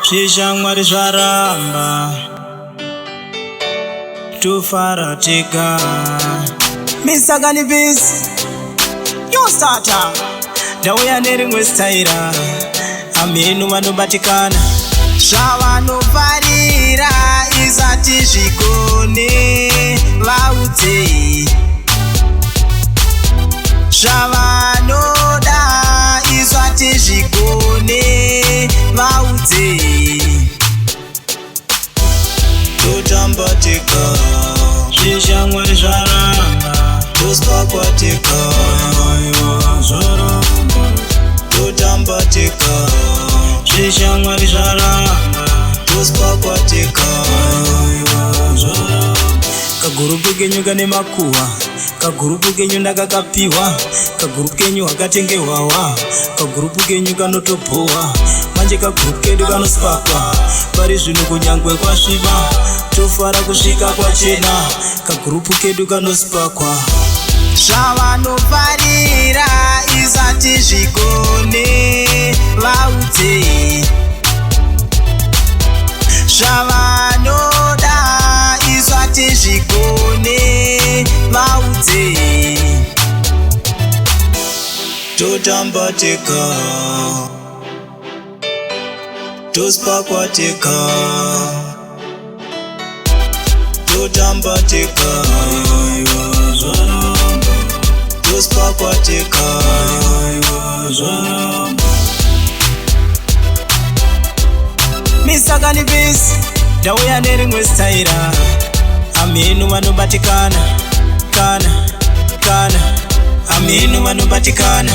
Zvishamwari zvaramba tofaratika. Misakani Peace New Starter ndauya nerimwe staira. Amenu vanobatikana zvavanofarira isati zvikone vaudze zvavanoda isati zvikone vaudze. Totambatika zvishamwari zvaramba tospakwateka totambatika zvishamwari zvaramba tospakwateka. Kagurupu kenyu kane makuhwa, kagurupu kenyu ndakakapiwa, kagurupu kenyu hakatengewawa, kagurupu kenyu kanotopowa. Manje kagurupu kedu kanospakwa pari zvino kunyangwe kwasviba tofara kusvika kwachena. Kagurupu kedu kanospakwa zvavanofarira isati zvikone vaudze zvavanoda isati zvikone vaudze. Totambatika tospakwateka totambatika tospakwateka. Misakani Peace ndauya nerimwe staira. Amenu vanobatikana kana amenu vanobatikana.